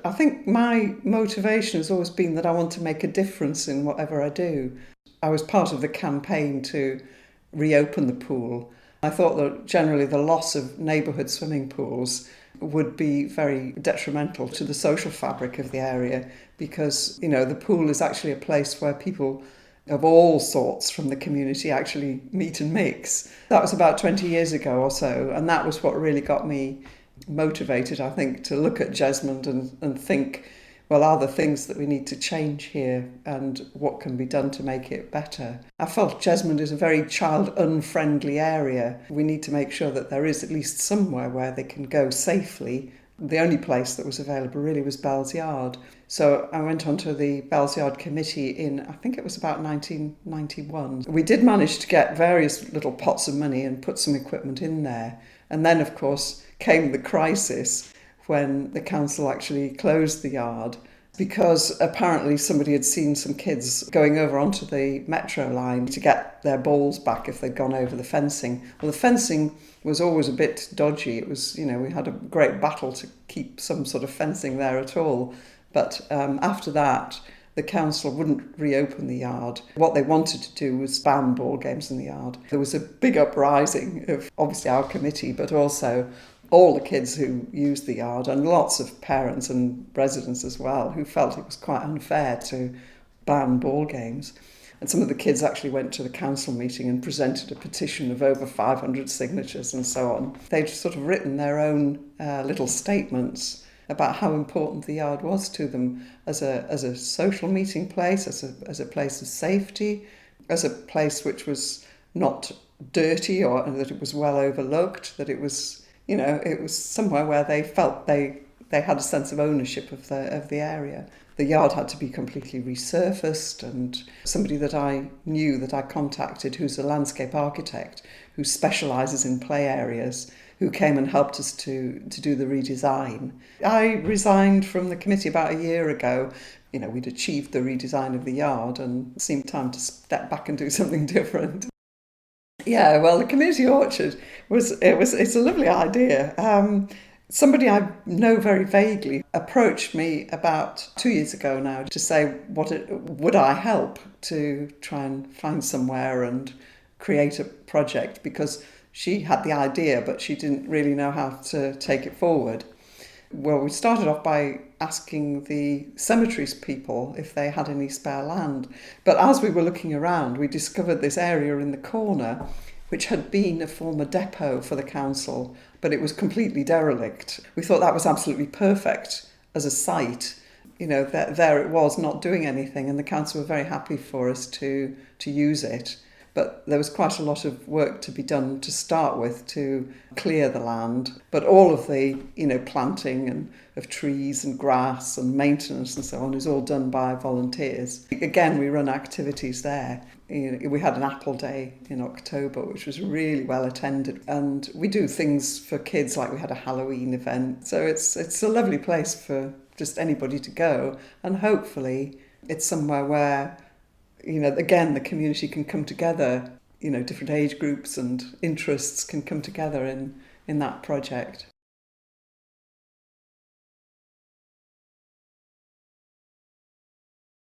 I think my motivation has always been that I want to make a difference in whatever I do. I was part of the campaign to reopen the pool. I thought that generally the loss of neighbourhood swimming pools would be very detrimental to the social fabric of the area because, the pool is actually a place where people of all sorts from the community actually meet and mix. That was about 20 years ago or so, and that was what really got me motivated, I think, to look at Jesmond and think, well, are there things that we need to change here and what can be done to make it better? I felt Jesmond is a very child-unfriendly area. We need to make sure that there is at least somewhere where they can go safely. The only place that was available really was Bell's Yard. So I went onto the Bell's Yard committee in, I think it was about 1991. We did manage to get various little pots of money and put some equipment in there. And then, of course, came the crisis when the council actually closed the yard because apparently somebody had seen some kids going over onto the metro line to get their balls back if they'd gone over the fencing. Well, the fencing was always a bit dodgy. It was, we had a great battle to keep some sort of fencing there at all. But after that, the council wouldn't reopen the yard. What they wanted to do was ban ball games in the yard. There was a big uprising of obviously our committee, but also all the kids who used the yard and lots of parents and residents as well who felt it was quite unfair to ban ball games. And some of the kids actually went to the council meeting and presented a petition of over 500 signatures and so on. They'd sort of written their own little statements about how important the yard was to them as a social meeting place, as a place of safety, as a place which was not dirty or that it was well overlooked, that it was, it was somewhere where they felt they had a sense of ownership of the area. The yard had to be completely resurfaced, and somebody that I knew that I contacted who's a landscape architect who specialises in play areas, who came and helped us to do the redesign. I resigned from the committee about a year ago. We'd achieved the redesign of the yard and it seemed time to step back and do something different. Yeah, well, the community orchard it's a lovely idea. Somebody I know very vaguely approached me about 2 years ago now to say, would I help to try and find somewhere and create a project, because she had the idea, but she didn't really know how to take it forward. Well, we started off by asking the cemeteries people if they had any spare land. But as we were looking around, we discovered this area in the corner, which had been a former depot for the council, but it was completely derelict. We thought that was absolutely perfect as a site. There it was, not doing anything, and the council were very happy for us to use it. But there was quite a lot of work to be done to start with to clear the land. But all of the, planting and of trees and grass and maintenance and so on is all done by volunteers. Again, we run activities there. We had an apple day in October, which was really well attended. And we do things for kids, like we had a Halloween event. So it's a lovely place for just anybody to go. And hopefully it's somewhere where again, the community can come together, different age groups and interests can come together in that project.